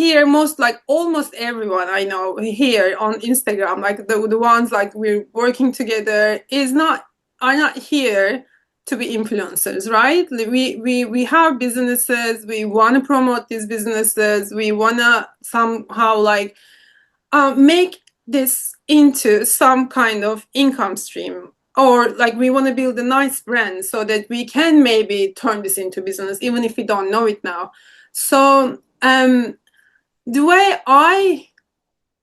here, almost everyone I know here on Instagram, like the ones like we're working together, are not here to be influencers, right? We have businesses, we want to promote these businesses, we want to somehow like make this into some kind of income stream, or like we want to build a nice brand so that we can maybe turn this into business even if we don't know it now. So the way I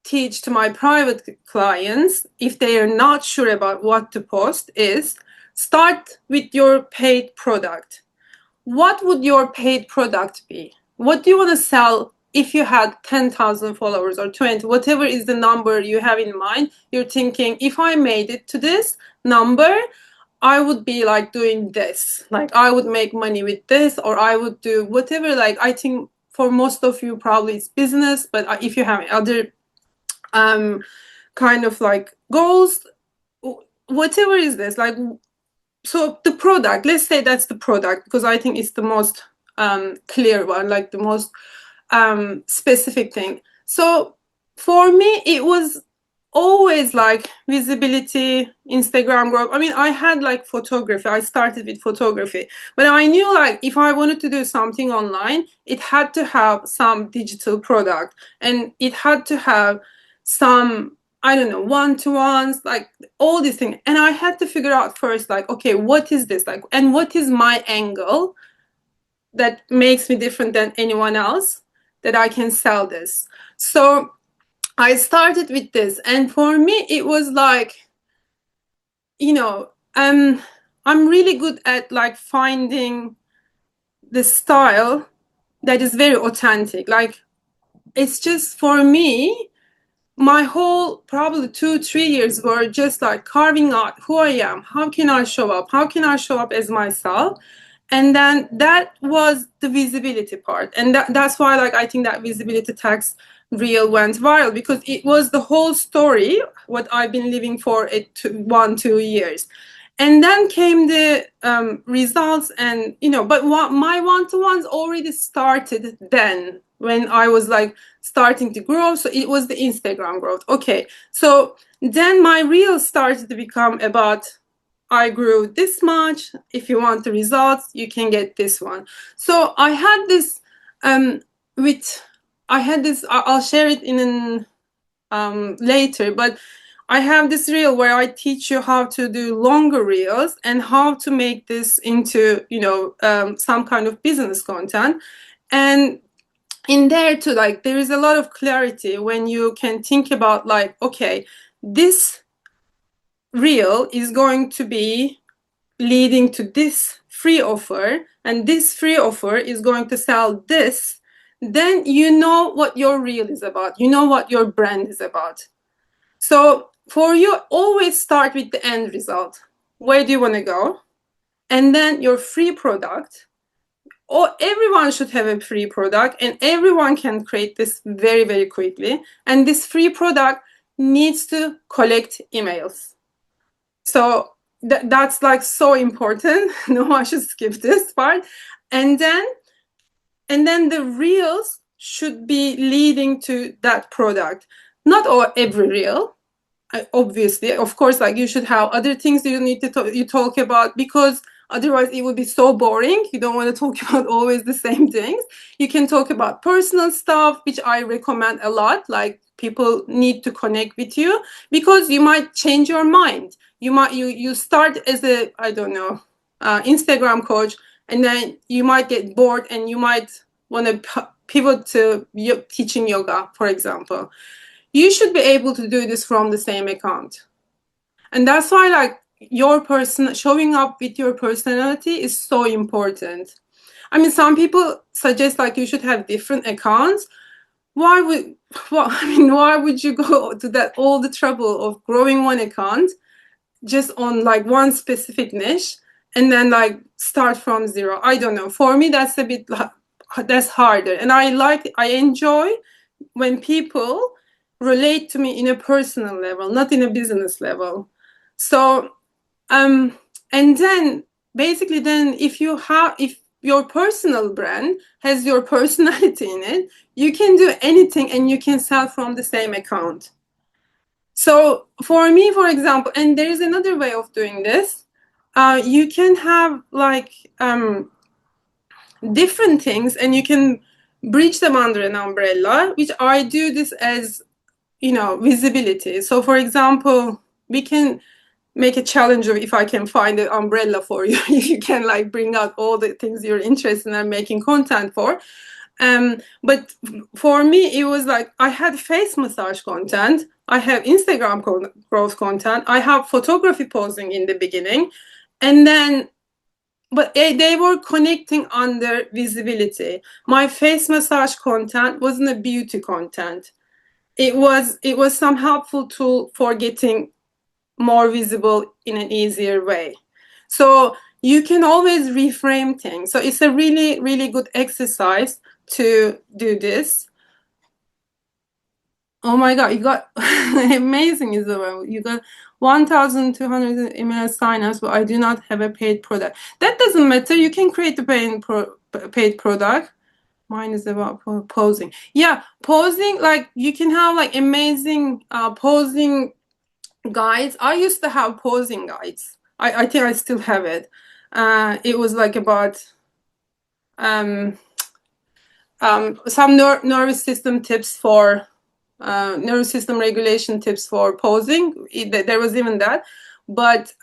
teach to my private clients, if they are not sure about what to post, is start with your paid product. What would your paid product be? What do you want to sell if you had 10,000 followers or 20, whatever is the number you have in mind? You're thinking, if I made it to this number, I would be like doing this. Like I would make money with this, or I would do whatever. Like I think for most of you probably it's business, but if you have other kind of like goals, whatever is this, like, so the product, let's say that's the product, because I think it's the most clear one, like the most specific thing. So for me, it was always like visibility, Instagram growth. I mean, I had like photography. I started with photography, but I knew like if I wanted to do something online, it had to have some digital product, and it had to have some, I don't know, one-to-ones, like all these things. And I had to figure out first, like, okay, what is this like, and what is my angle that makes me different than anyone else, that I can sell this. So I started with this, and for me, it was like, you know, I'm really good at like finding the style that is very authentic. Like, it's just for me, my whole probably 2-3 years were just like carving out who I am. How can I show up? How can I show up as myself? And then that was the visibility part. And that's why, like, I think that visibility tax reel went viral, because it was the whole story, what I've been living for 1-2 years. And then came the results, and, you know, but my one-to-ones already started then when I was like starting to grow. So it was the Instagram growth. Okay. So then my reels started to become about, I grew this much. If you want the results, you can get this one. So I had this, I'll share it in later, but I have this reel where I teach you how to do longer reels and how to make this into, you know, some kind of business content. And in there too, like, there is a lot of clarity when you can think about like, okay, this reel is going to be leading to this free offer, and this free offer is going to sell this. Then you know what your reel is about, you know what your brand is about. So for you, always start with the end result. Where do you want to go? And then your free product. Or everyone should have a free product, and everyone can create this very, very quickly. And this free product needs to collect emails. So that's like so important. No one should skip this part. And then the reels should be leading to that product. Not every reel, obviously, of course, like you should have other things that you need to talk about, because otherwise it would be so boring. You don't want to talk about always the same things. You can talk about personal stuff, which I recommend a lot. Like, people need to connect with you, because you might change your mind. You start as a, I don't know, Instagram coach, and then you might get bored and you might want to pivot to teaching yoga, for example. You should be able to do this from the same account. And that's why, like, showing up with your personality is so important. I mean, some people suggest like you should have different accounts. Why would you go to that, all the trouble of growing one account just on like one specific niche, and then like start from zero? I don't know. For me, that's a bit, that's harder. And I enjoy when people relate to me in a personal level, not in a business level. So and then basically, then if your personal brand, has your personality in it, you can do anything and you can sell from the same account. So for me, for example, and there is another way of doing this, you can have like different things and you can breach them under an umbrella, which I do this as, visibility. So for example, we can make a challenge of if I can find an umbrella for you, you can like bring out all the things you're interested in and making content for. But for me, it was like I had face massage content, I have Instagram growth content, I have photography posing in the beginning, and then but they were connecting under visibility. My face massage content wasn't a beauty content. It was some helpful tool for getting more visible in an easier way. So you can always reframe things. So it's a really, really good exercise to do this. Oh my God, you got amazing, Isabel. You got 1,200 email signups, but I do not have a paid product. That doesn't matter. You can create a paid product. Mine is about posing. Yeah, posing, like you can have like amazing posing guides. I used to have posing guides. I think I still have it. It was like about some nervous system tips for nervous system regulation tips for posing. There was even that. But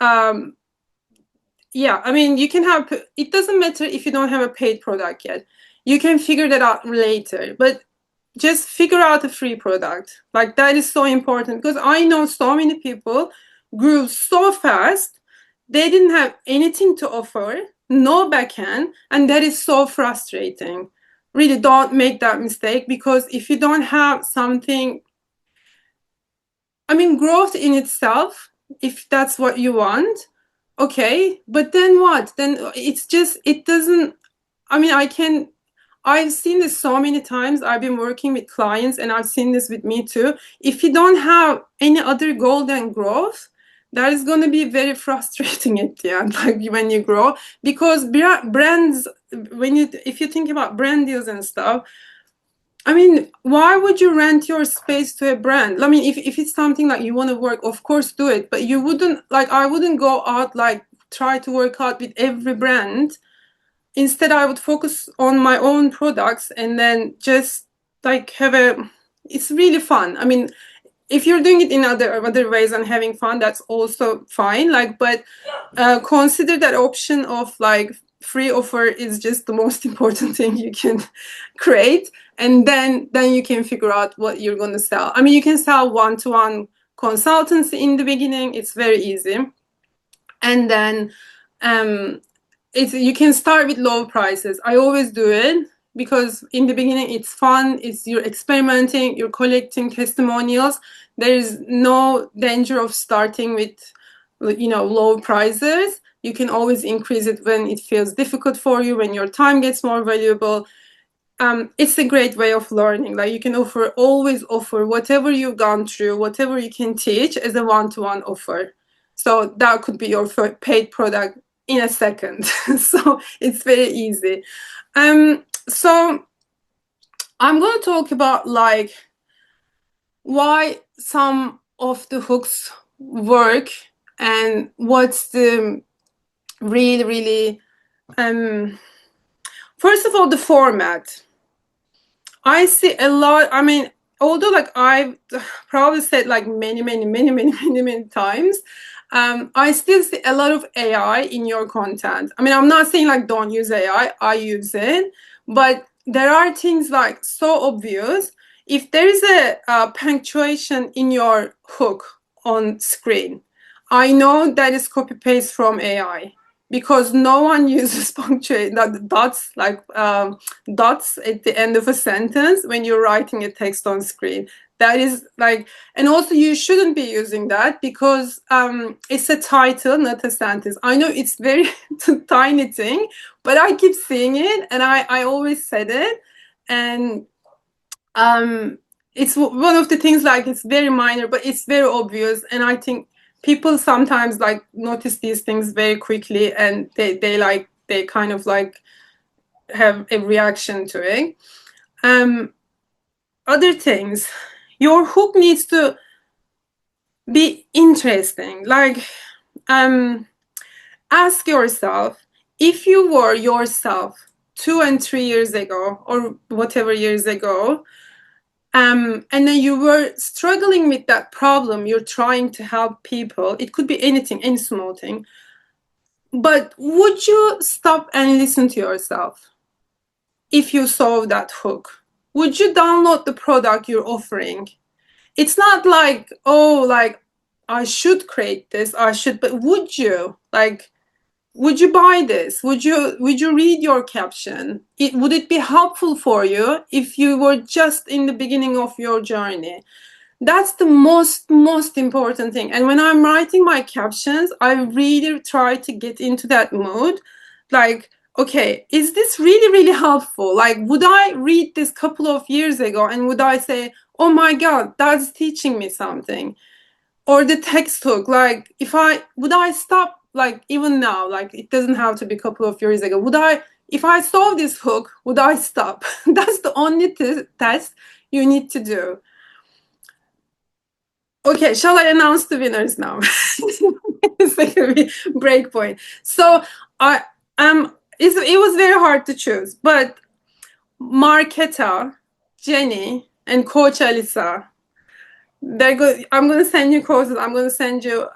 yeah, I mean, you can have, it doesn't matter if you don't have a paid product yet. You can figure that out later. But just figure out a free product. Like that is so important because I know so many people grew so fast. They didn't have anything to offer, no backend, and that is so frustrating. Really don't make that mistake because if you don't have something, I mean, growth in itself, if that's what you want, okay, but then what? Then it's just, it doesn't, I mean, I've seen this so many times. I've been working with clients and I've seen this with me too. If you don't have any other goal than growth, that is going to be very frustrating at the end, like when you grow, because brands, if you think about brand deals and stuff, I mean, why would you rent your space to a brand? I mean, if it's something like you want to work, of course do it, but you wouldn't, like, I wouldn't go out, like, try to work out with every brand. Instead, I would focus on my own products and then just like it's really fun. I mean, if you're doing it in other ways and having fun, that's also fine. Like, but consider that option of like free offer is just the most important thing you can create, and then you can figure out what you're going to sell. I mean, you can sell one-to-one consultancy in the beginning. It's very easy, and then you can start with low prices. I always do it because in the beginning it's fun, you're experimenting, you're collecting testimonials. There is no danger of starting with low prices. You can always increase it when it feels difficult for you, when your time gets more valuable. It's a great way of learning. Like you can always offer whatever you've gone through, whatever you can teach as a one-to-one offer. So that could be your paid product in a second. So it's very easy. So I'm going to talk about like why some of the hooks work and what's the really first of all, the format. I see a lot. I mean, although like I've probably said like many times, I still see a lot of AI in your content. I mean, I'm not saying like don't use AI. I use it, but there are things like so obvious. If there is a punctuation in your hook on screen, I know that is copy paste from AI because no one uses punctuation, dots, like dots at the end of a sentence when you're writing a text on screen. That is like, and also you shouldn't be using that because it's a title, not a sentence. I know it's very tiny thing, but I keep seeing it and I always said it. And it's one of the things, like it's very minor, but it's very obvious. And I think people sometimes like notice these things very quickly and they kind of like have a reaction to it. Other things, your hook needs to be interesting. Like, ask yourself, if you were yourself 2 and 3 years ago, or whatever years ago, and then you were struggling with that problem, you're trying to help people, it could be anything, any small thing, but would you stop and listen to yourself if you saw that hook? Would you download the product you're offering? It's not like, oh, like, I should create this, I should, but would you? Like, would you buy this? Would you read your caption? Would it be helpful for you if you were just in the beginning of your journey? That's the most important thing. And when I'm writing my captions, I really try to get into that mood. Like, okay, is this really helpful? Like, would I read this couple of years ago and would I say, oh my God, that's teaching me something? Or the text hook, like, would I stop, like, even now, like, it doesn't have to be a couple of years ago, if I saw this hook, would I stop? That's the only test you need to do. Okay, shall I announce the winners now? It's like a break point. So I it was very hard to choose, but Marketa, Jenny, and Coach Alisa, they're good. I'm gonna send you courses. I'm gonna send you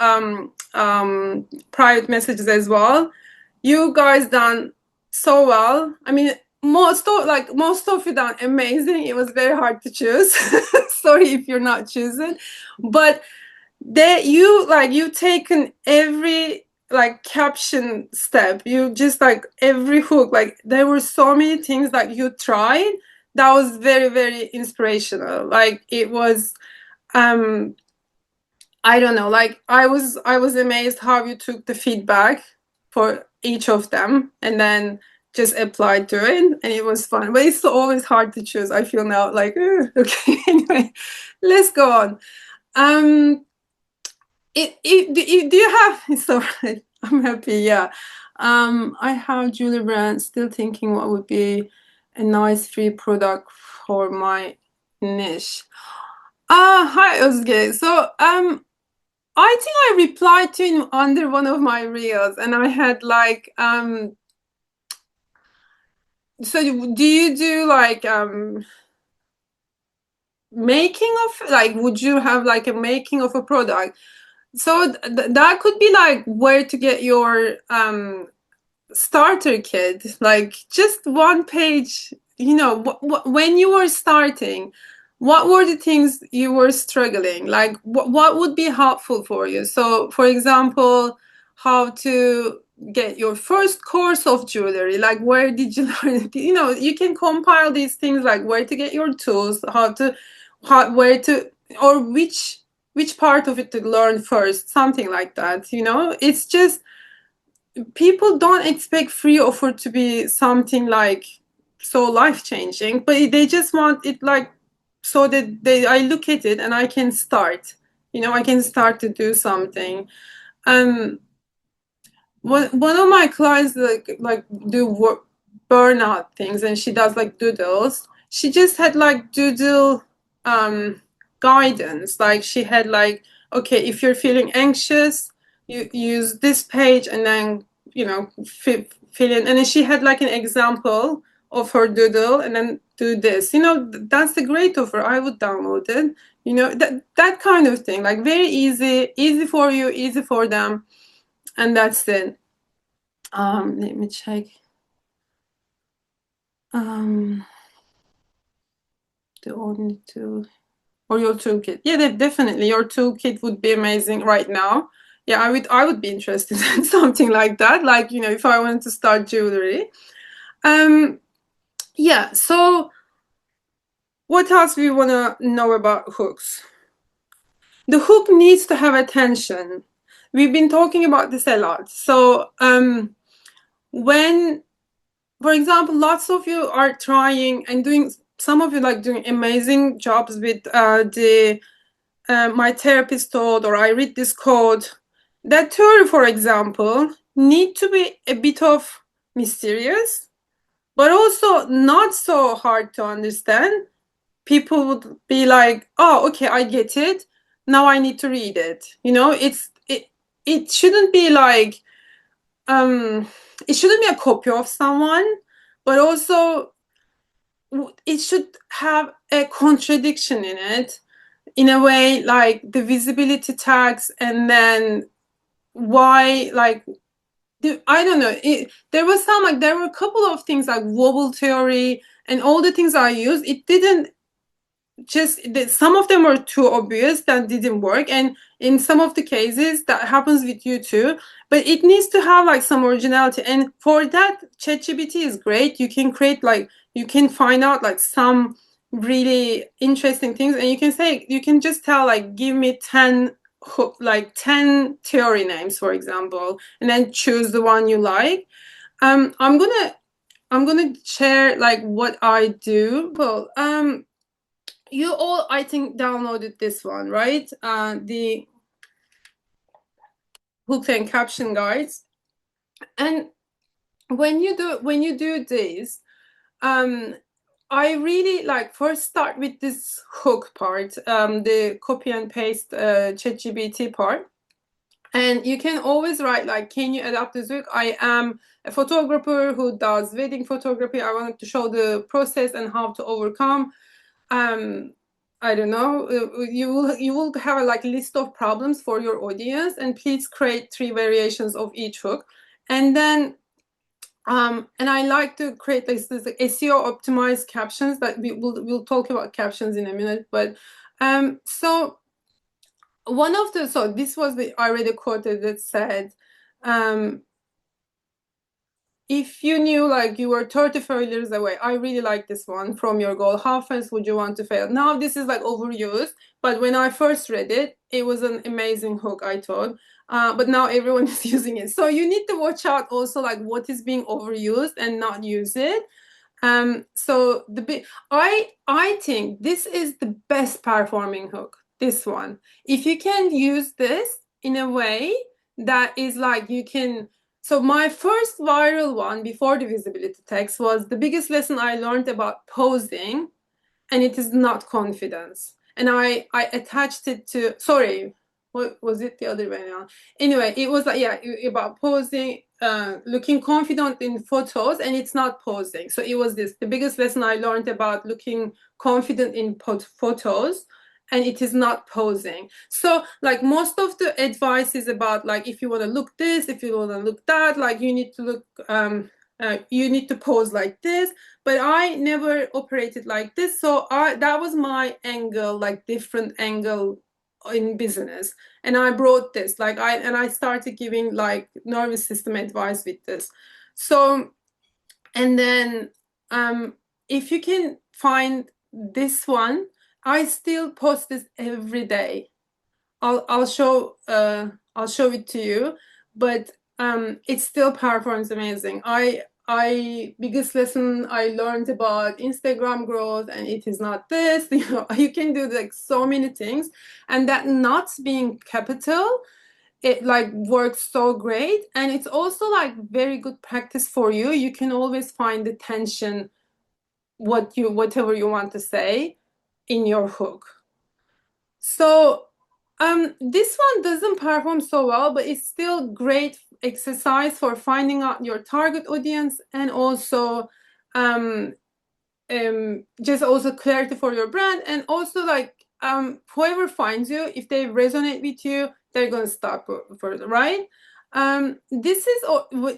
private messages as well. You guys done so well. I mean, most of you done amazing. It was very hard to choose. Sorry if you're not choosing, but you've taken every like caption step. You just like every hook. Like there were so many things that you tried. That was very inspirational. Like it was I don't know, like I was amazed how you took the feedback for each of them and then just applied to it, and it was fun. But it's always hard to choose. I feel now like okay. Anyway, let's go on. Do you have? It's all right. I'm happy. Yeah. I have Julie Brand. Still thinking what would be a nice free product for my niche. Hi Özge. So I think I replied to him under one of my reels, and I had like so do you do like making of, like, would you have like a making of a product? So that could be like where to get your starter kit, like just one page, you know, when you were starting, what were the things you were struggling, like what would be helpful for you? So for example, how to get your first course of jewelry, like where did you learn it? You know, you can compile these things, like where to get your tools, where to, or which part of it to learn first, something like that. You know, it's just people don't expect free offer to be something like so life-changing, but they just want it like so that I look at it and I can start, you know, I can start to do something. um one of my clients like do work burnout things, and she does like doodles. She just had like doodle guidance, like she had like, okay, if you're feeling anxious, you use this page, and then, you know, fill in, and then she had like an example of her doodle, and then do this, you know. That's the great offer. I would download it, you know, that kind of thing, like very easy for you, easy for them, and that's it. Let me check. The only tool, or your toolkit. Yeah, definitely your toolkit would be amazing right now. Yeah, I would be interested in something like that. Like, you know, if I wanted to start jewelry. Yeah, so what else we want to know about hooks? The hook needs to have attention. We've been talking about this a lot. So when, for example, lots of you are trying and doing, some of you like doing amazing jobs with the my therapist told, or I read this code. That theory, for example, need to be a bit of mysterious. but also not so hard to understand. People would be like, oh, okay, I get it. Now I need to read it. It shouldn't be like, um it shouldn't be a copy of someone, but also it should have a contradiction in it, in a way, like the visibility tags, and then why, like, I don't know. There were a couple of things like wobble theory and all the things I used. It didn't just some of them were too obvious that didn't work, and in some of the cases that happens with you too, but it needs to have like some originality, and for that ChatGPT is great. You can create, like, you can find out like some really interesting things, and you can just tell, like, give me 10 like 10 theory names, for example, and then choose the one you like. I'm gonna share like what I do. Well, you all, I think, downloaded this one, right? The hook and caption guides. And when you do this, I really like first start with this hook part, the copy and paste ChatGPT part. And you can always write like, can you adapt this hook? I am a photographer who does wedding photography. I wanted to show the process and how to overcome. um I don't know, you will have a like list of problems for your audience, and please create 3 variations of each hook. And then and I like to create this SEO optimized captions that we'll talk about captions in a minute. But so one of the so this was the I read a quote that said, um if you knew like you were 30 failures away, I really like this one, from your goal, how fast would you want to fail? Now this is like overused, but when I first read it, it was an amazing hook, I thought. But now everyone is using it, so you need to watch out also like what is being overused and not use it. So I think this is the best performing hook, this one. If you can use this in a way that is like you can. So my first viral one before the visibility text was the biggest lesson I learned about posing, and it is not confidence. And I attached it to, sorry, what was it, the other way around? Anyway, it was like, yeah, about posing, looking confident in photos, and it's not posing. So it was this, the biggest lesson I learned about looking confident in photos, and it is not posing. So like most of the advice is about like, if you want to look this, if you want to look that, like you need to look, you need to pose like this. But I never operated like this, so that was my angle, like different angle in business. And I brought this, like I started giving like nervous system advice with this. So, and then if you can find this one, I still post this every day. I'll show it to you, but it still performs amazing. I biggest lesson I learned about Instagram growth, and it is not this. You know, you can do like so many things, and that not being capital, it like works so great, and it's also like very good practice for you. You can always find the tension, whatever you want to say in your hook. So this one doesn't perform so well, but it's still great exercise for finding out your target audience, and also um, just also clarity for your brand, and also like whoever finds you, if they resonate with you, they're gonna start further, right? This is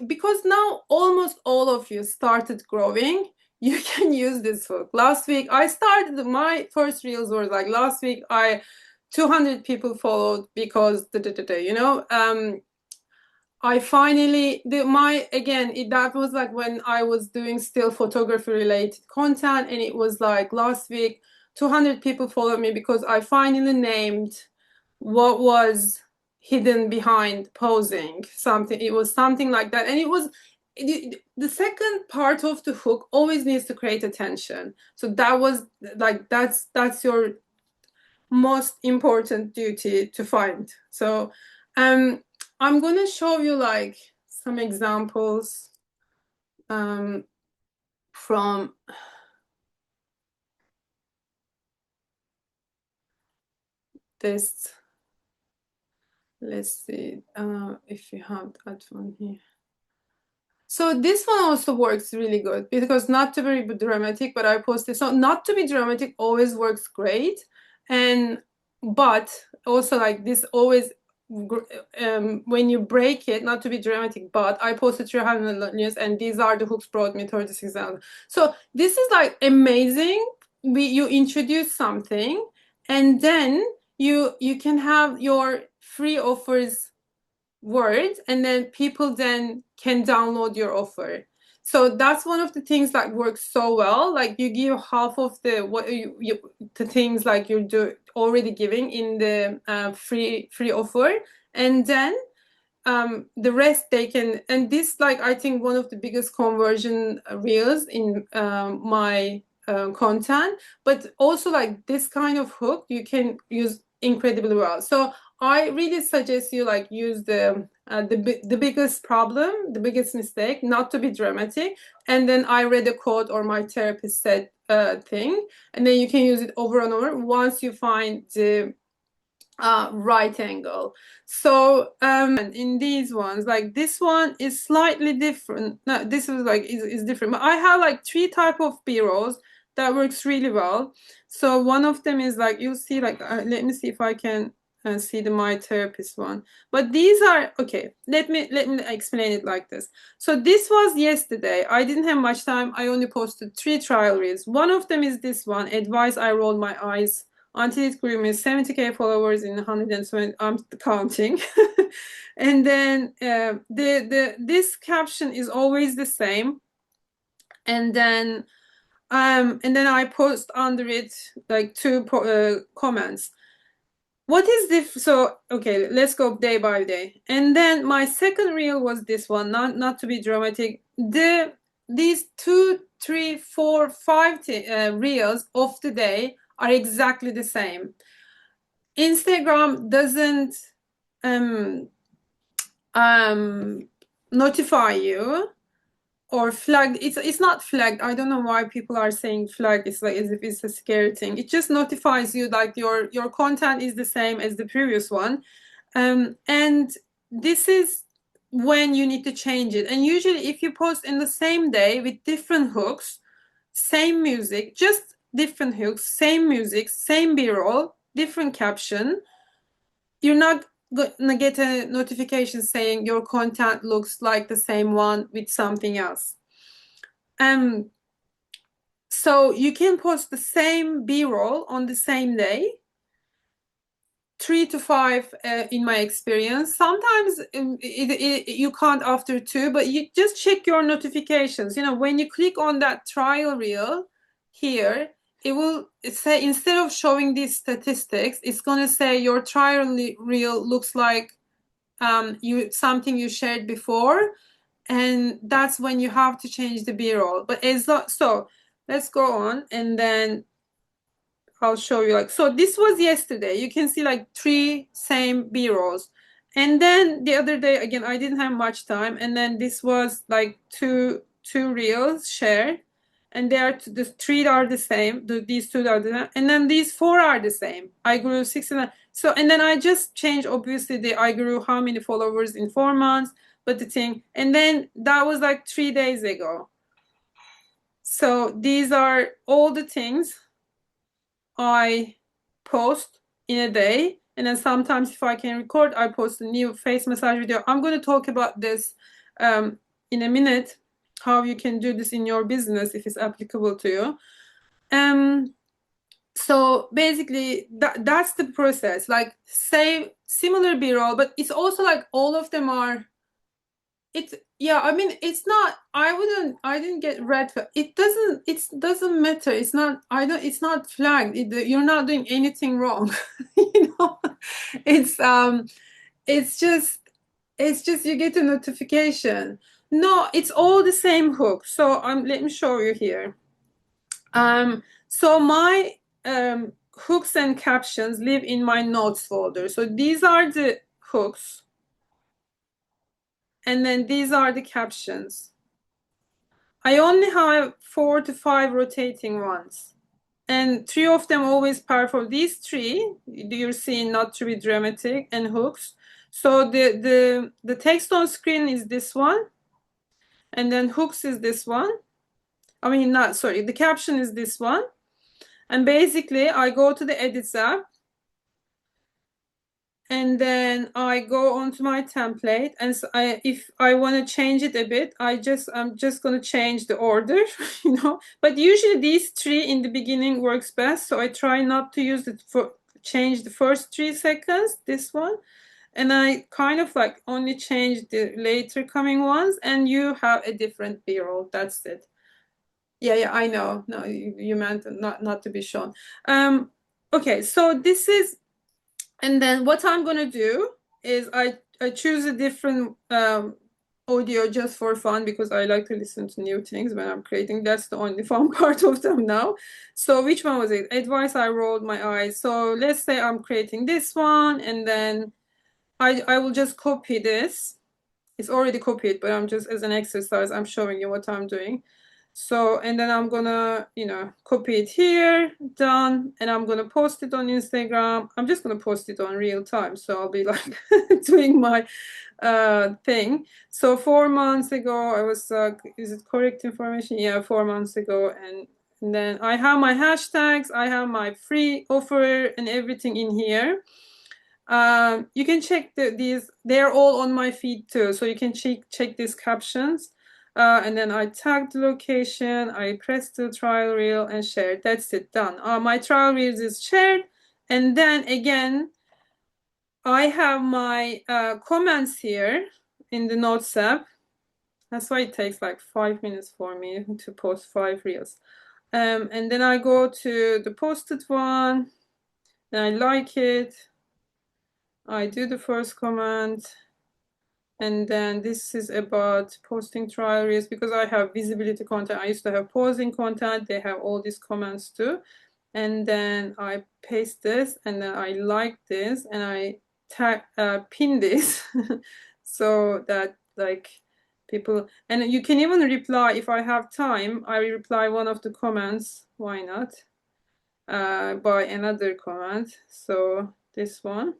because now almost all of you started growing. You can use this hook. Last week I started, my first reels were like last week. 200 people followed because you know, I finally that was like when I was doing still photography related content, and it was like last week 200 people followed me because I finally named what was hidden behind posing. Something, it was something like that. And it was the second part of the hook always needs to create attention. So that was like, that's your most important duty to find. So I'm gonna show you like some examples. from this. Let's see if we have that one here. So this one also works really good because not to be dramatic, but I posted. So not to be dramatic always works great. And but also like this always when you break it, not to be dramatic, but I posted 300 news and these are the hooks brought me 36,000. So this is like amazing. You introduce something and then you can have your free offers words and then people then can download your offer. So that's one of the things that works so well. Like you give half of the what the things like you're already giving in the free offer, and then the rest they can. And this like I think one of the biggest conversion reels in my content, but also like this kind of hook you can use incredibly well. So I really suggest you like use the biggest problem, the biggest mistake, not to be dramatic, and then I read a quote or my therapist said thing, and then you can use it over and over once you find the right angle. So in these ones, like this one is slightly different. No, this is like is different. But I have like 3 type of b-rolls that works really well. So one of them is like you'll see like let me see if I can see the my therapist one. But these are okay. Let me explain it like this. So this was yesterday. I didn't have much time. I only posted 3 trial reels. One of them is this one. Advice I rolled my eyes until it grew me 70K followers in 120. I'm counting. And then this caption is always the same. And then I post under it like 2 comments. What is this? So okay, let's go day by day. And then my second reel was this one. Not to be dramatic. These 2, 3, 4, 5 reels of the day are exactly the same. Instagram doesn't notify you or flagged. It's not flagged. I don't know why people are saying flagged. It's like as if it's a scary thing. It just notifies you like your content is the same as the previous one, and this is when you need to change it. And usually, if you post in the same day with different hooks, same music, just different hooks, same music, same b-roll, different caption, you're not gonna get a notification saying your content looks like the same one with something else. So you can post the same b-roll on the same day, 3 to 5 in my experience. Sometimes you can't after 2, but you just check your notifications. You know, when you click on that trial reel here, it will say, instead of showing these statistics, it's going to say your trial reel looks like something you shared before, and that's when you have to change the b-roll. But so let's go on, and then I'll show you. Like, so this was yesterday. You can see like 3 same b-rolls, and then the other day again I didn't have much time, and then this was like two reels shared, and the 3 are the same. These 2 are the same, and then these 4 are the same. I grew 69. So and then I just changed obviously I grew how many followers in 4 months, but the thing, and then that was like 3 days ago. So these are all the things I post in a day, and then sometimes if I can record, I post a new face massage video. I'm going to talk about this in a minute, how you can do this in your business if it's applicable to you. So basically that's the process, like same similar b-roll, but it's also like all of them are, it's, yeah, I mean, it's not, I didn't get red flag. It doesn't matter. It's not, it's not flagged. You're not doing anything wrong. You know, it's, it's just you get a notification. No, it's all the same hook. So let me show you here. So my hooks and captions live in my notes folder. So these are the hooks. And then these are the captions. I only have 4 to 5 rotating ones. And 3 of them always powerful. These 3, you're seeing not to be dramatic, and hooks. So the text on screen is this one. And then hooks is this one. I mean, not, sorry, the caption is this one. And basically, I go to the Edits app. And then I go onto my template, and so if I want to change it a bit, I'm just going to change the order, you know. But usually these 3 in the beginning works best, so I try not to use it for change the first 3 seconds, this one, and I kind of like only change the later coming ones, and you have a different b-roll. That's it. Yeah, I know. No, you meant not to be shown. Okay, so this is. And then what I'm going to do is I choose a different audio just for fun, because I like to listen to new things when I'm creating. That's the only fun part of them now. So which one was it? Advice, I rolled my eyes. So let's say I'm creating this one, and then I will just copy this. It's already copied, but I'm just, as an exercise, I'm showing you what I'm doing. So, and then I'm gonna, you know, copy it here, done, and I'm gonna post it on Instagram. I'm just gonna post it on real time, so I'll be like doing my thing. So 4 months ago, I was, is it correct information? Yeah, 4 months ago, and then I have my hashtags, I have my free offer and everything in here. You can check these, they're all on my feed too, so you can check these captions. And then I tag the location, I press the trial reel and share. That's it, done. My trial reels is shared. And then again, I have my comments here in the Notes app. That's why it takes like 5 minutes for me to post 5 reels. And then I go to the posted one, and I like it. I do the first comment. And then this is about posting trial reels, because I have visibility content. I used to have posing content. They have all these comments too. And then I paste this, and then I like this, and I pin this so that like people, and you can even reply if I have time. I reply one of the comments. Why not? By another comment. So this one.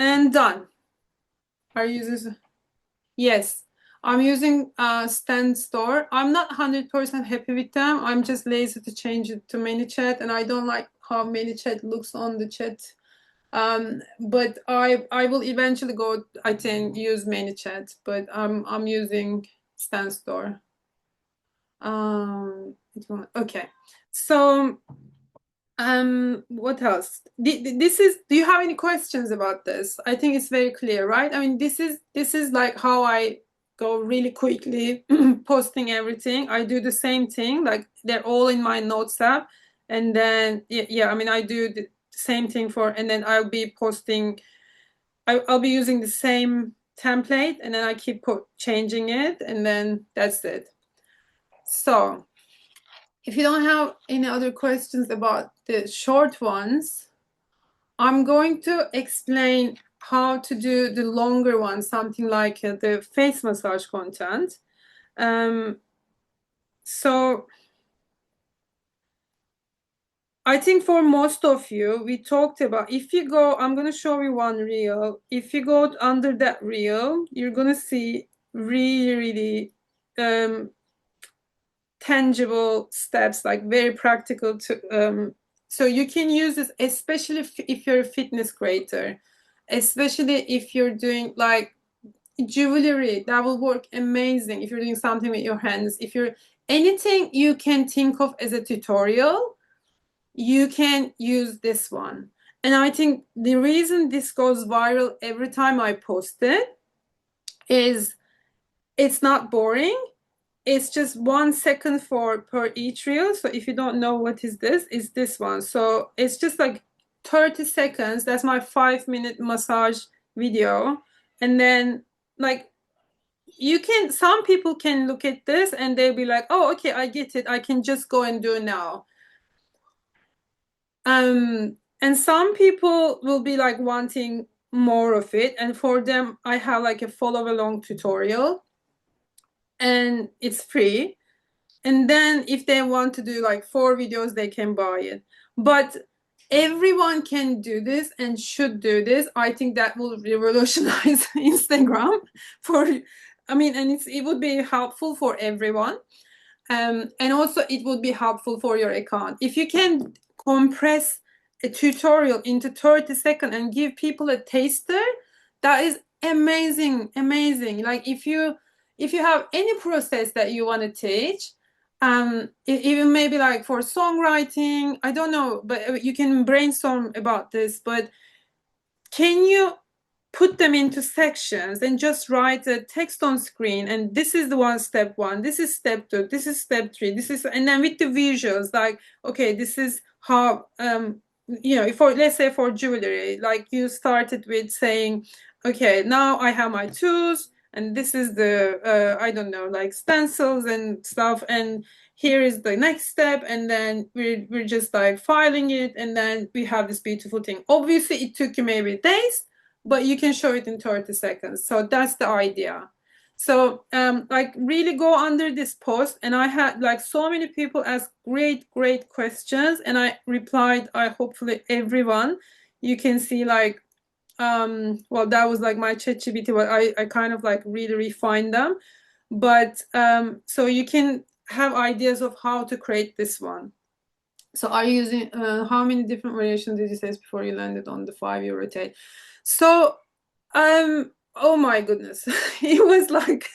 And done. Are users? Yes, I'm using Stand Store. I'm not 100% happy with them. I'm just lazy to change it to ManyChat, and I don't like how ManyChat looks on the chat. But I will eventually go, I think, use ManyChat, but I'm using Stand Store. Okay, so what else? This is, do you have any questions about this? I think it's very clear, right? I mean, this is like how I go really quickly posting everything. I do the same thing, like they're all in my Notes app. And then yeah, I mean, I do the same thing for, and then I'll be posting, I'll be using the same template, and then I keep changing it, and then that's it. So if you don't have any other questions about the short ones, I'm going to explain how to do the longer ones, something like the face massage content. So I think for most of you, we talked about, if you go, I'm going to show you one reel. If you go under that reel, you're going to see really, really tangible steps, like very practical to, so you can use this, especially if you're a fitness creator, especially if you're doing like jewelry, that will work amazing. If you're doing something with your hands, if you're anything you can think of as a tutorial, you can use this one. And I think the reason this goes viral every time I post it is it's not boring. It's just 1 second per each reel. So if you don't know what is this, it's this one. So it's just like 30 seconds. That's my 5-minute massage video. And then like you can, some people can look at this and they'll be like, oh, okay, I get it. I can just go and do it now. And some people will be like wanting more of it. And for them, I have like a follow along tutorial. and it's free. And then if they want to do like 4 videos, they can buy it. But everyone can do this and should do this. I think that will revolutionize Instagram for, I mean, and it would be helpful for everyone. And also it would be helpful for your account. If you can compress a tutorial into 30 seconds and give people a taster, that is amazing, amazing. Like if you have any process that you want to teach, even maybe like for songwriting, I don't know, but you can brainstorm about this. But can you put them into sections and just write a text on screen, and this is the step one, this is step two, this is step three, this is, and then with the visuals, like, okay, this is how, for, let's say for jewelry, like you started with saying, okay, now I have my tools, and this is the I don't know, like stencils and stuff, and here is the next step, and then we're just like filing it, and then we have this beautiful thing. Obviously it took you maybe days, but you can show it in 30 seconds. So that's the idea. So like really go under this post, and I had like so many people ask great questions, and I replied, hopefully everyone. You can see like, well, that was like my ChatGPT, but I kind of like really refined them. But so you can have ideas of how to create this one. So are you using, how many different variations did you say before you landed on the 5 euro rotate? So, oh my goodness, it was like,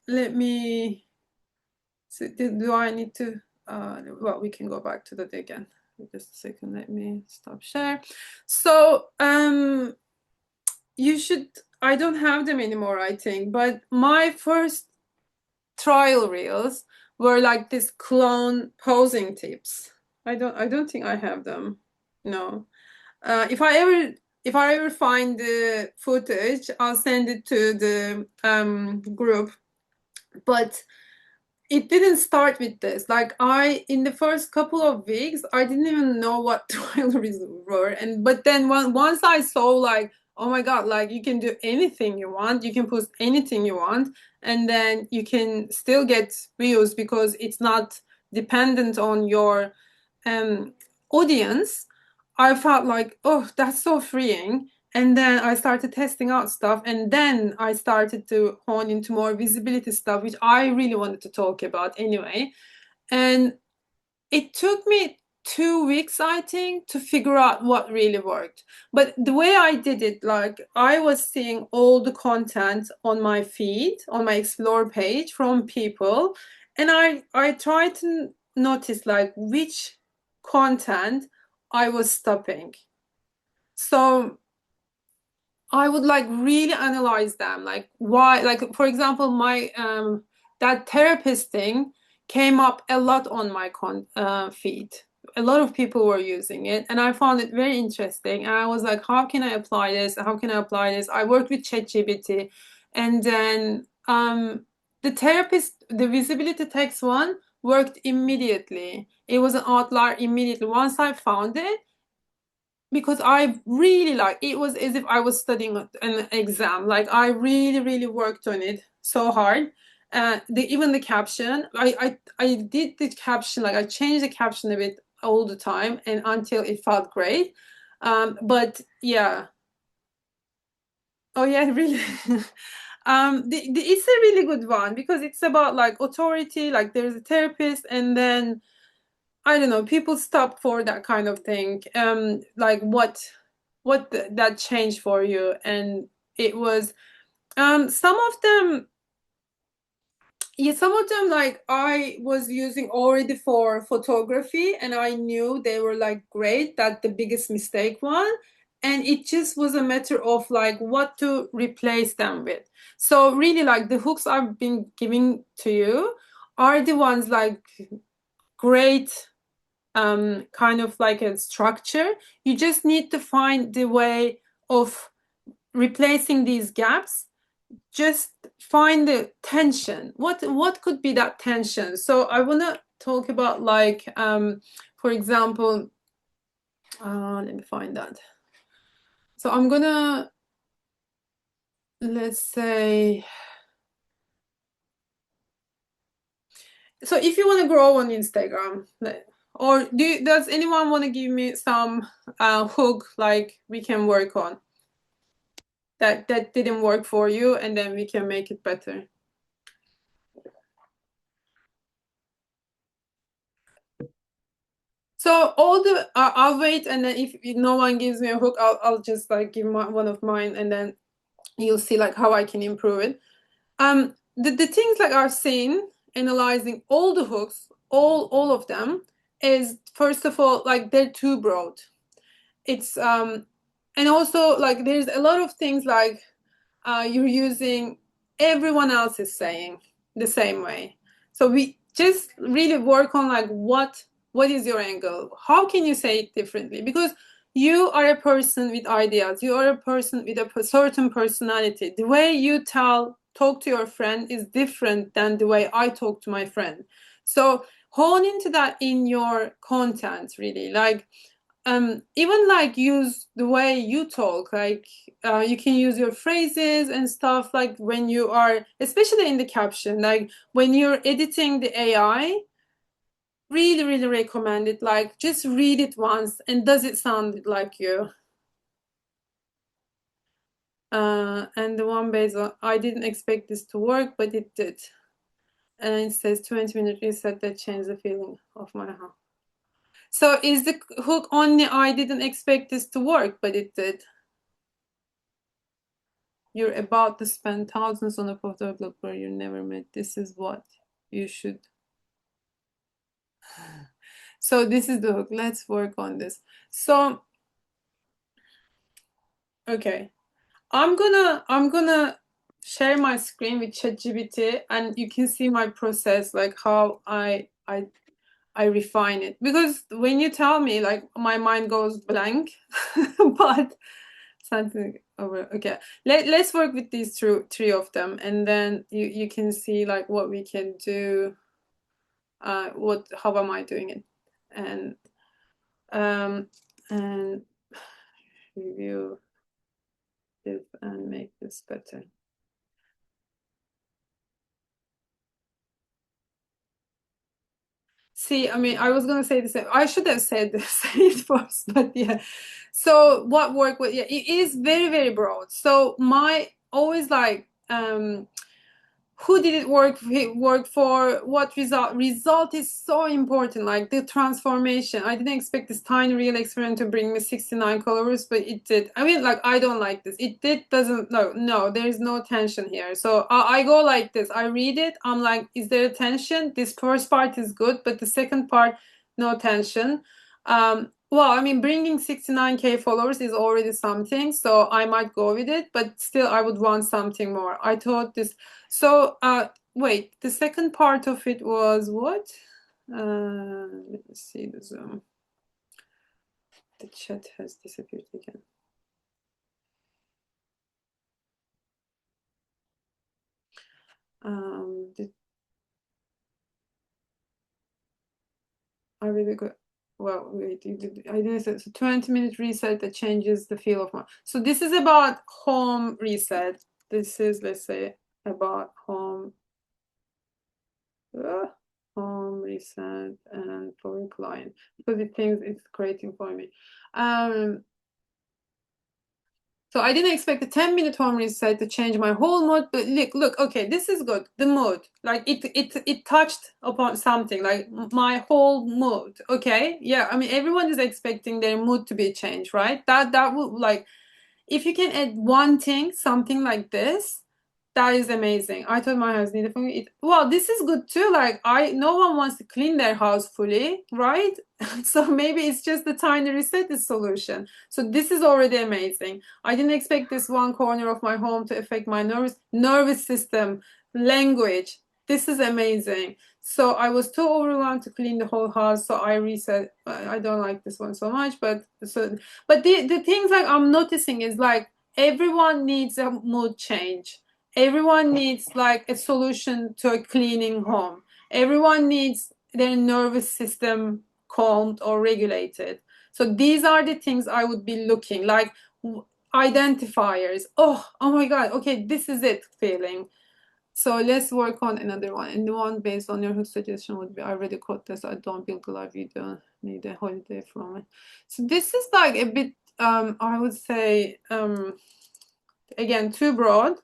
let me, so do I need to, well, we can go back to that again. Just a second, let me stop share. So, you should, I don't have them anymore, I think, but my first trial reels were like this clone posing tips. I don't think I have them. No. If I ever find the footage, I'll send it to the group. But it didn't start with this. Like in the first couple of weeks, I didn't even know what trials were. But then once I saw like, oh my God, like you can do anything you want, you can post anything you want, and then you can still get views because it's not dependent on your audience. I felt like, oh, that's so freeing. And then I started testing out stuff, and then I started to hone into more visibility stuff, which I really wanted to talk about anyway. And it took me 2 weeks, I think, to figure out what really worked. But the way I did it, like I was seeing all the content on my feed, on my explore page from people, and I tried to notice like which content I was stopping. So I would like really analyze them, like why, like for example, my that therapist thing came up a lot on my feed. A lot of people were using it, and I found it very interesting. And I was like, how can I apply this? How can I apply this? I worked with ChatGPT, and then the therapist, the visibility text one worked immediately. It was an outlier immediately. Once I found it, because I really like, it was as if I was studying an exam. Like I really worked on it so hard. Even the caption, I did the caption, like I changed the caption a bit all the time and until it felt great. But yeah. Oh yeah, really. It's a really good one because it's about like authority, like there's a therapist, and then I don't know, people stop for that kind of thing. Like that changed for you, and it was some of them, yeah, some of them like I was using already for photography, and I knew they were like great. That the biggest mistake one, and it just was a matter of like what to replace them with. So really, like the hooks I've been giving to you are the ones like great, kind of like a structure. You just need to find the way of replacing these gaps. Just find the tension. What could be that tension? So I want to talk about like, for example, let me find that. So I'm gonna, let's say, So if you want to grow on Instagram, or does anyone want to give me some hook like we can work on that didn't work for you, and then we can make it better? So all the I'll wait, and then if no one gives me a hook, I'll just like give one of mine, and then you'll see like how I can improve it. The things like I've seen analyzing all the hooks, all of them, is first of all like they're too broad. It's and also like there's a lot of things like you're using everyone else is saying the same way. So we just really work on like what is your angle? How can you say it differently? Because you are a person with ideas. You are a person with a certain personality. The way you talk to your friend is different than the way I talk to my friend. So hone into that in your content, really. Like even like use the way you talk, like you can use your phrases and stuff, like when you are, especially in the caption, like when you're editing the AI, really recommend it. Like just read it once, and does it sound like you? And the one based on, I didn't expect this to work, but it did. And it says 20-minute reset that changed the feeling of my heart. So is the hook only I didn't expect this to work, but it did? You're about to spend thousands on a photographer where you never met. This is what you should. So this is the hook. Let's work on this. So okay, I'm gonna share my screen with ChatGPT, and you can see my process, like how I refine it. Because when you tell me, like my mind goes blank, but something over. Okay, let's work with these three of them, and then you can see like what we can do. How am I doing it, and um and review this and make this better. See, I mean, I was gonna say the same. I should have said say it first, but yeah. So what work with, yeah, it is very broad. So my always like who did it work for, what result is so important, like the transformation. I didn't expect this tiny real experiment to bring me 69 followers, but it did. I mean, like, I don't like this, it did doesn't, no, there is no tension here. So I go like this, I read it, I'm like, is there a tension? This first part is good, but the second part, no tension. Well, I mean, bringing 69K followers is already something, so I might go with it, but still I would want something more. I thought this. So, wait, the second part of it was what? Let me see the Zoom. The chat has disappeared again. I really good. Well, wait, I didn't say so. 20-minute reset that changes the feel of my. So this is about home reset. This is, let's say, about home. Home reset and for a client, because it thinks it's creating for me. So I didn't expect a 10-minute home reset to change my whole mood, but look, okay, this is good. The mood, like it touched upon something, like my whole mood. Okay, yeah, I mean everyone is expecting their mood to be changed, right? That would, like, if you can add one thing, something like this, that is amazing. I told my husband, well, this is good too. Like, no one wants to clean their house fully, right? So maybe it's just the tiny reset is solution. So this is already amazing. I didn't expect this one corner of my home to affect my nervous system, language. This is amazing. So I was too overwhelmed to clean the whole house. So I reset. I don't like this one so much, but the things like I'm noticing is like everyone needs a mood change. Everyone needs like a solution to a cleaning home. Everyone needs their nervous system calmed or regulated. So these are the things I would be looking like, identifiers. Oh my God. Okay, this is it feeling. So let's work on another one. And the one based on your hook suggestion would be, I already caught this. I don't build a live, you don't need a holiday from it. So this is like a bit, I would say, again, too broad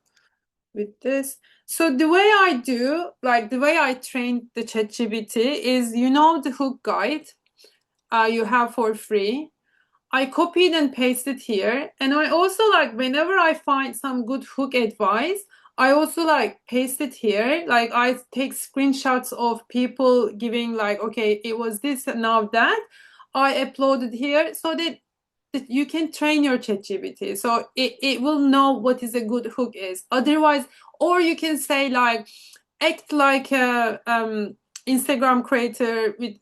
with this. So the way I do, like the way I train the ChatGPT is, you know, the hook guide you have for free. I copied and pasted here. And I also like whenever I find some good hook advice, I also like paste it here. Like I take screenshots of people giving like, okay, it was this and now that. I upload it here so that you can train your ChatGPT. So it will know what is a good hook is. Otherwise, or you can say like, act like a Instagram creator with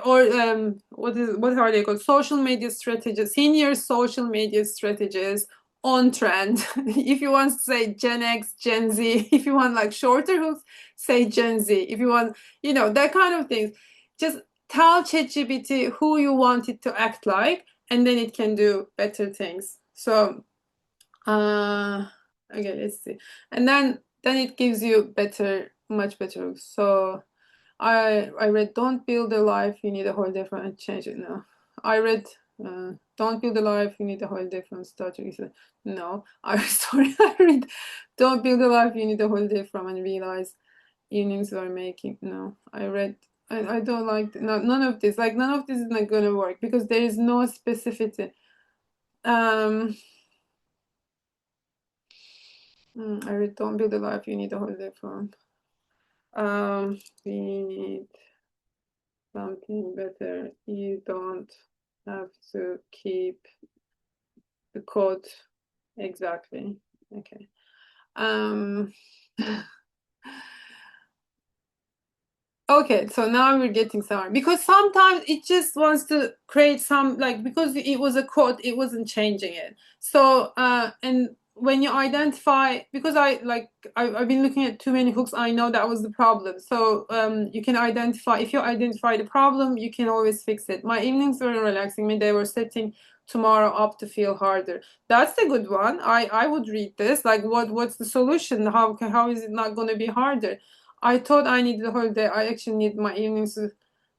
or what are they called? Social media strategists, senior social media strategists on trend. If you want to say Gen X, Gen Z, if you want like shorter hooks, say Gen Z. If you want, you know, that kind of things. Just tell ChatGPT who you want it to act like, and then it can do better things. So okay, let's see. And then it gives you better, much better. So I read Don't Build a Life, You Need a Whole Different Change It. No. I read Don't Build a Life, You Need a Whole Different Start. No. I sorry, I read Don't Build a Life, You Need a Whole Different and Realize Evenings Are Making. No. I read I don't like no, none of this. Like none of this is not gonna work because there is no specificity. Um I read Don't Build a Life You Need a Holiday from. We need something better. You don't have to keep the code exactly. Okay. Um Okay, so now we're getting somewhere because sometimes it just wants to create some like because it was a code, it wasn't changing it. So and when you identify because I've been looking at too many hooks, I know that was the problem. So you can identify if you identify the problem, you can always fix it. My evenings were relaxing me, they were setting tomorrow up to feel harder. That's a good one. I would read this. Like what's the solution? How is it not going to be harder? I thought I needed a holiday. I actually need my evenings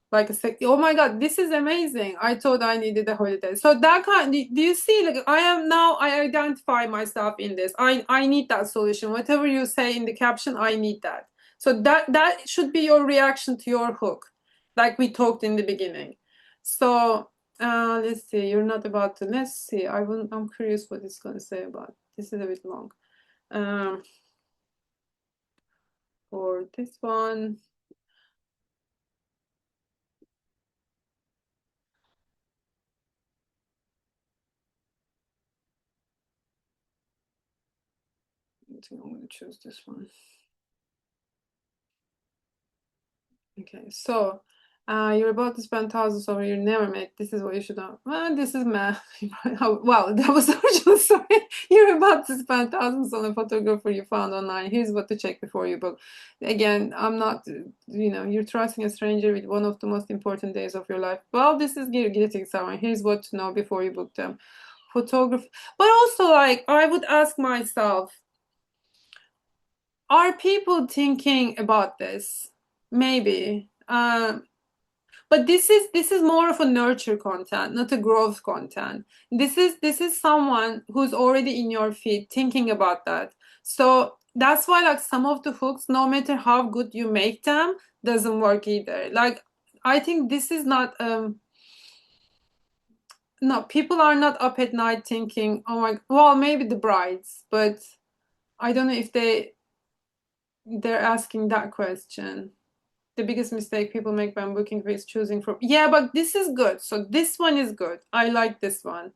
like a sec. Oh my God, this is amazing. I thought I needed a holiday. So that kind, do you see? Like I am now. I identify myself in this. I need that solution. Whatever you say in the caption, I need that. So that should be your reaction to your hook, like we talked in the beginning. So let's see. You're not about to. Let's see. I'm curious what it's going to say about. This is a bit long. Um, for this one. I think I'm going to choose this one. Okay, so you're about to spend thousands over you never met. This is what you should know. Well, this is math. Well, that was the original story. You're about to spend thousands on a photographer you found online. Here's what to check before you book. Again, I'm not, you know, you're trusting a stranger with one of the most important days of your life. Well, this is getting someone. Here's what to know before you book them. Photography. But also, like, I would ask myself, are people thinking about this? Maybe. But this is more of a nurture content, not a growth content. This is someone who's already in your feed thinking about that. So that's why like some of the hooks, no matter how good you make them, doesn't work either. Like I think this is not no, people are not up at night thinking, oh my, well, maybe the brides, but I don't know if they're asking that question. The biggest mistake people make when booking is choosing from. Yeah, but this is good. So this one is good. I like this one.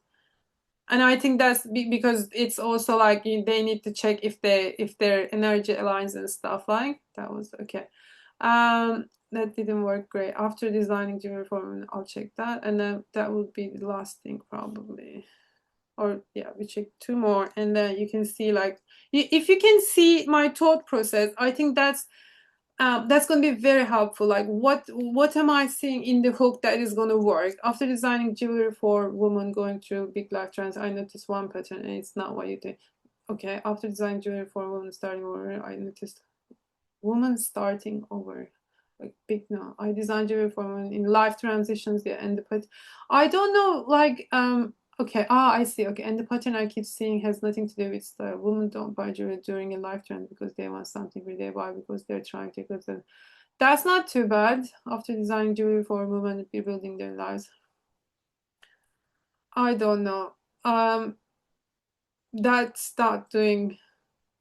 And I think that's because it's also like they need to check if their energy aligns and stuff like that was okay. That didn't work great. After designing jewelry form, I'll check that. And then that would be the last thing probably. Or yeah, we check two more and then you can see like if you can see my thought process, I think that's going to be very helpful. Like what am I seeing in the hook that is going to work? After designing jewelry for women going through big life trends, I noticed one pattern and it's not what you think. Okay, after designing jewelry for women starting over, I noticed women starting over. Like big no. I designed jewelry for women in life transitions, yeah, and the pattern. I don't know, like okay, I see. Okay, and the pattern I keep seeing has nothing to do with style. Women don't buy jewelry during a life trend because they want something, they buy because they're trying to get it. That's not too bad. After designing jewelry for women, rebuilding their lives. I don't know. That's not doing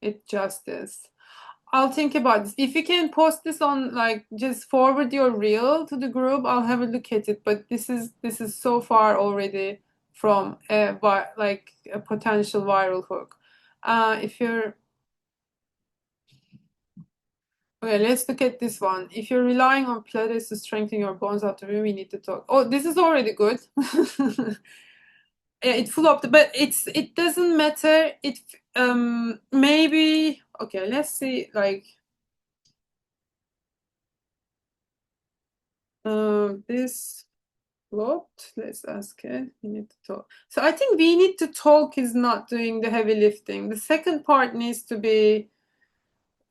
it justice. I'll think about this. If you can post this on, like, just forward your reel to the group, I'll have a look at it. But this is so far already from like a potential viral hook. If you're Okay, let's look at this one. If you're relying on Pilates to strengthen your bones after we need to talk. Oh, this is already good. Yeah, it flopped, but it doesn't matter. It maybe okay. Let's see. Like this flopped. Let's ask it. We need to talk. So I think we need to talk is not doing the heavy lifting. The second part needs to be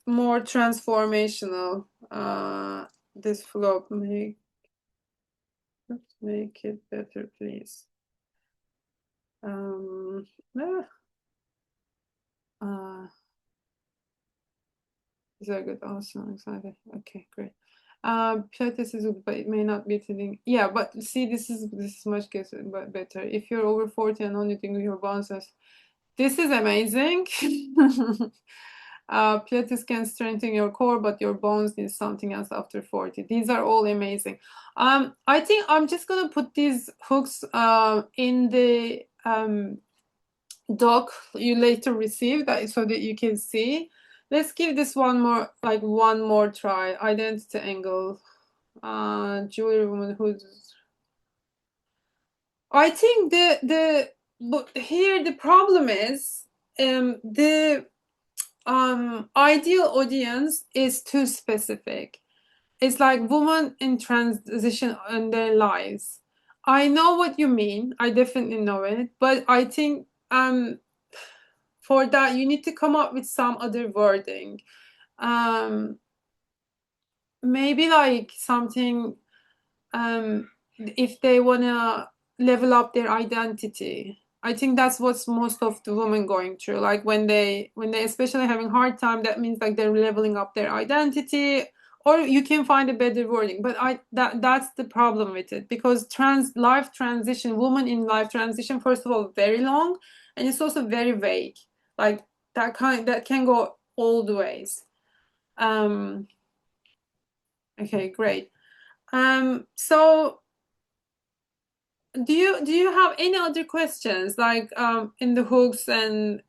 more transformational. This flop make it better, please. Um, ah, uh, very good. Awesome. Excited. Okay, great. Pilates is good, but it may not be fitting. Yeah, but see, this is much better. If you're over 40 and only think your bounces, this is amazing. Pilates can strengthen your core, but your bones need something else after 40. These are all amazing. I think I'm just gonna put these hooks in the doc you later receive that so that you can see. Let's give this one more try. Identity angle. Jewelry woman who's I think but here the problem is the ideal audience is too specific. It's like women in transition in their lives. I know what you mean. I definitely know it, but I think for that you need to come up with some other wording. Um, maybe like something if they want to level up their identity. I think that's what's most of the women going through, like when they especially having hard time, that means like they're leveling up their identity, or you can find a better wording, but that's the problem with it, because life transition, woman in life transition, first of all, very long, and it's also very vague, like that can go all the ways. um okay, great. So do you have any other questions, like in the hooks, and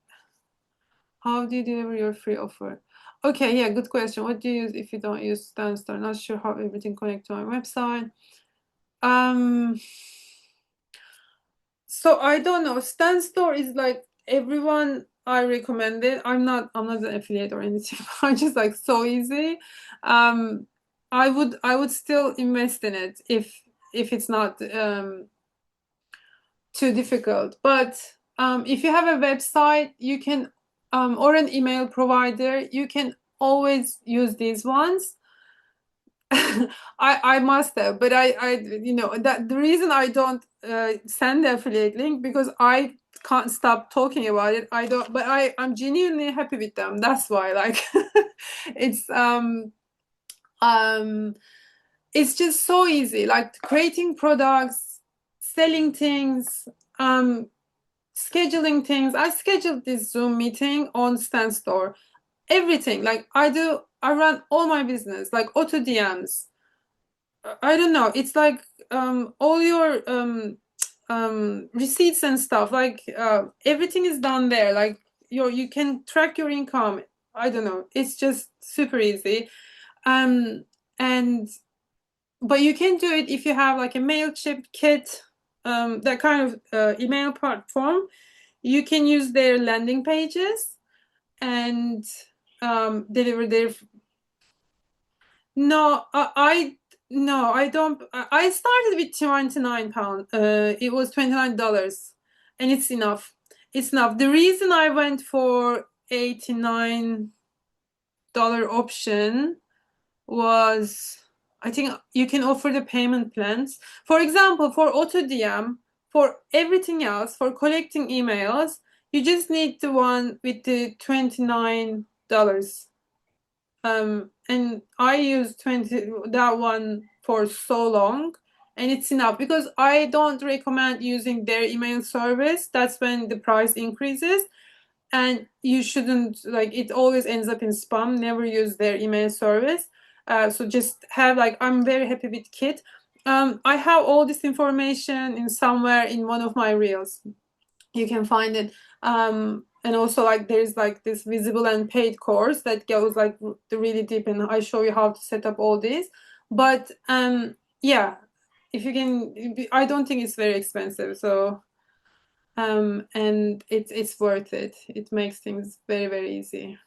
how do you deliver your free offer? Okay, yeah, good question. What do you use if you don't use Stanstore? Not sure how everything connects to my website. Um, so I don't know. Stanstore is like everyone I recommend it. I'm not an affiliate or anything. I just like so easy. Um, I would still invest in it if it's not too difficult. But if you have a website, you can or an email provider, you can always use these ones. I must have, but that the reason I don't send the affiliate link, because I can't stop talking about it. I don't, but I'm genuinely happy with them. That's why, like, it's um it's just so easy, like creating products, selling things, um scheduling things. I scheduled this Zoom meeting on Stanstore. Everything, like I run all my business, like auto DMs. I don't know. It's like all your receipts and stuff. Like everything is done there. Like you can track your income. I don't know. It's just super easy. Um, and but you can do it if you have like a Mailchimp kit, that kind of email platform. You can use their landing pages and deliver their. No, no, I don't. I started with £29. It was $29, and it's enough. it's enough. The reason I went for $89 option was, I think you can offer the payment plans. For example, for auto DM, for everything else, for collecting emails, you just need the one with the $29. And I used 20 that one for so long, and it's enough because I don't recommend using their email service. That's when the price increases, and you shouldn't, like, it always ends up in spam. Never use their email service. So just have, like, I'm very happy with Kit. I have all this information in somewhere in one of my reels. You can find it. And also, like, there's like this visible and paid course that goes like really deep, and I show you how to set up all this. But yeah, if you can, I don't think it's very expensive. So and it's worth it. It makes things very, very easy.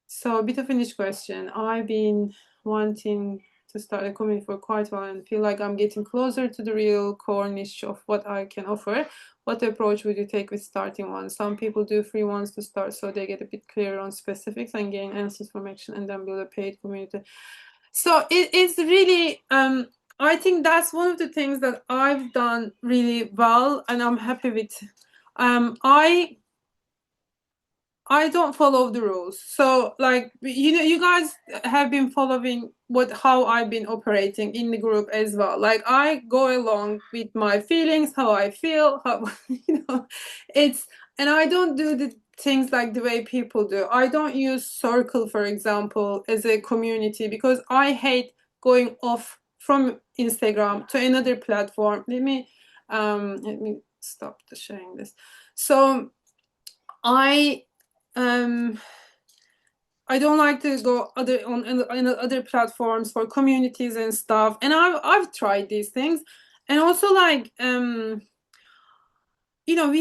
So a bit of a niche question. I've been wanting to start a community for quite a while and feel like I'm getting closer to the real core niche of what I can offer. What approach would you take with starting one? Some people do free ones to start so they get a bit clearer on specifics and gain answers from action, and then build a paid community. So it's really, I think that's one of the things that I've done really well, and I'm happy with. I don't follow the rules. So, like, you guys have been following how I've been operating in the group as well. Like, I go along with my feelings, how I feel, how it's, and I don't do the things like the way people do. I don't use Circle, for example, as a community because I hate going off from Instagram to another platform. Let me stop the sharing this. So I I don't like to go on other platforms for communities and stuff. And I've tried these things, and also, like, we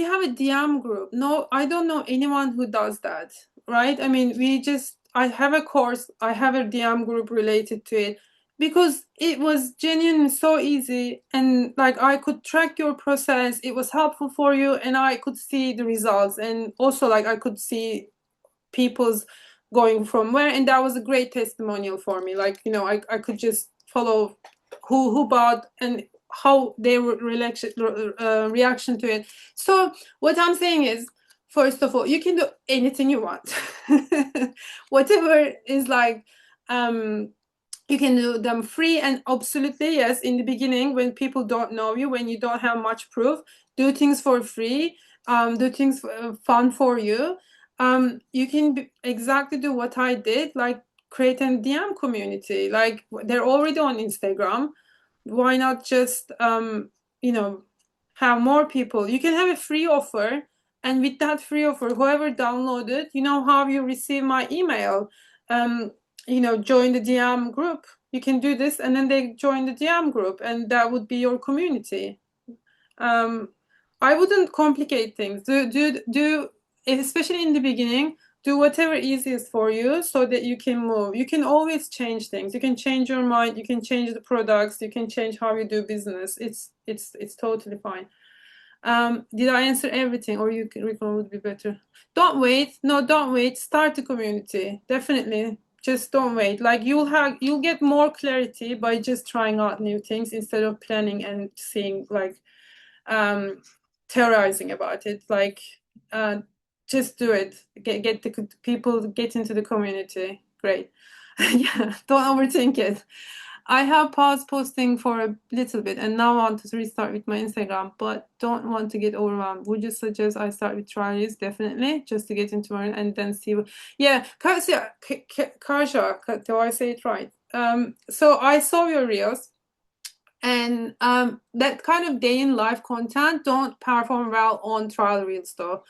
have a DM group. No, I don't know anyone who does that, right? I mean, I have a course, I have a DM group related to it because it was genuinely so easy, and like I could track your process. It was helpful for you, and I could see the results, and also, like, I could see people's going from where, and that was a great testimonial for me. Like, I could just follow who bought and how their reaction to it. So what I'm saying is, first of all, you can do anything you want. Whatever is, like, you can do them free, and absolutely, yes, in the beginning, when people don't know you, when you don't have much proof, do things for free, do things fun for you. You can exactly do what I did, like create a DM community. Like, they're already on Instagram. Why not just have more people? You can have a free offer, and with that free offer, whoever downloaded, how you receive my email, join the DM group. You can do this, and then they join the DM group, and that would be your community. I wouldn't complicate things. Do especially in the beginning. Do whatever easiest for you so that you can move. You can always change things. You can change your mind. You can change the products. You can change how you do business. It's totally fine. Did I answer everything, or you can recall would be better? Don't wait. No, don't wait. Start the community. Definitely. Just don't wait. Like, you'll get more clarity by just trying out new things instead of planning and seeing, like, theorizing about it. Like, just do it. Get the people, get into the community. Great. Yeah, don't overthink it. I have paused posting for a little bit and now want to restart with my Instagram, but don't want to get overwhelmed. Would you suggest I start with trials? Definitely, just to get into it and then see. Yeah, Kaja, do I say it right? So I saw your reels, and that kind of day in life content don't perform well on trial reels though.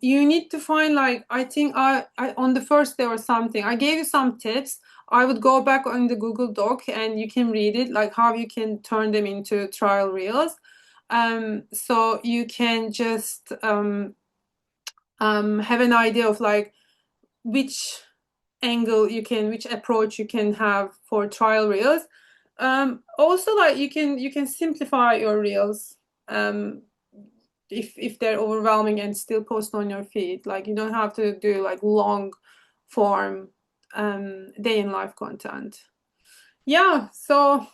You need to find, like, I think I on the first day or something, I gave you some tips. I would go back on the Google Doc and you can read it, like how you can turn them into trial reels. So you can just have an idea of, like, which which approach you can have for trial reels. Also, like, you can simplify your reels. if they're overwhelming and still post on your feed. Like you don't have to do like long form day in life content. Yeah, so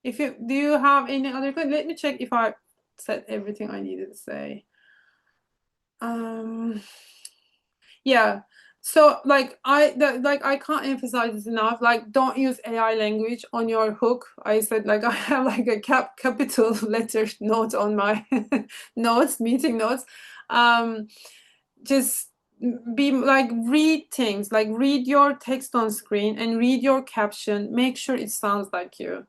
if you do you have any other let me check if I said everything I needed to say. Yeah, so like I can't emphasize this enough, like don't use AI language on your hook. I said like I have like a capital letter note on my notes, meeting notes. Just be like read things, like read your text on screen and read your caption, make sure it sounds like you.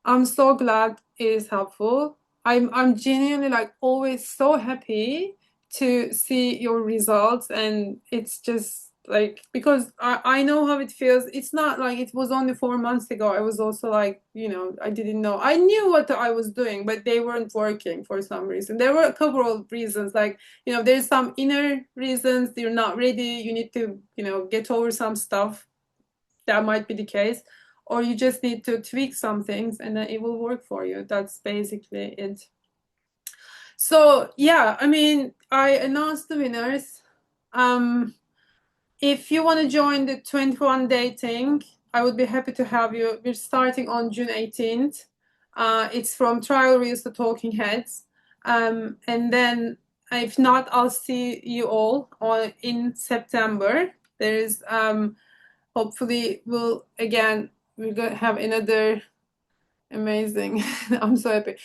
I'm so glad it is helpful. I'm genuinely like always so happy to see your results, and it's just like because I know how it feels. It's not like it was only 4 months ago. I was also like, I didn't know. I knew what I was doing, but they weren't working for some reason. There were a couple of reasons, like, there's some inner reasons you're not ready. You need to, get over some stuff. That might be the case, or you just need to tweak some things and then it will work for you. That's basically it. So yeah, I mean, I announced the winners. If you want to join the 21-day thing, I would be happy to have you. We're starting on June 18th. It's from trial reels to talking heads. And then if not, I'll see you all in September. There's hopefully we're gonna have another amazing. I'm so happy.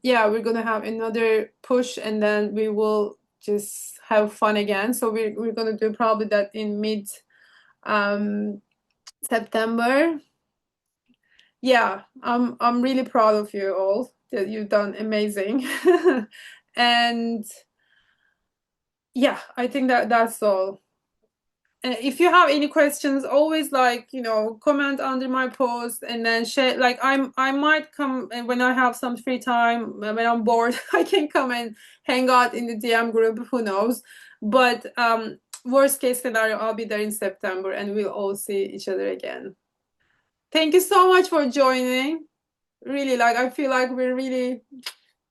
Yeah, we're gonna have another push, and then we will just have fun again. So we're gonna do probably that in mid September. Yeah, I'm really proud of you all. That you've done amazing. And yeah, I think that's all. If you have any questions, always like, comment under my post and then share. Like I might come, and when I have some free time, when I'm bored, I can come and hang out in the DM group. Who knows? But worst case scenario, I'll be there in September and we'll all see each other again. Thank you so much for joining. Really, like I feel like we really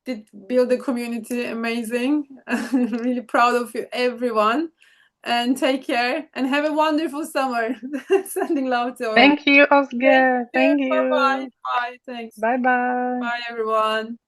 did build a community. Amazing. Really proud of you, everyone. And take care and have a wonderful summer. Sending love to all. Thank you, Thank Oscar. you. Thank Bye bye. you. Bye. Thanks. Bye bye. Bye, everyone.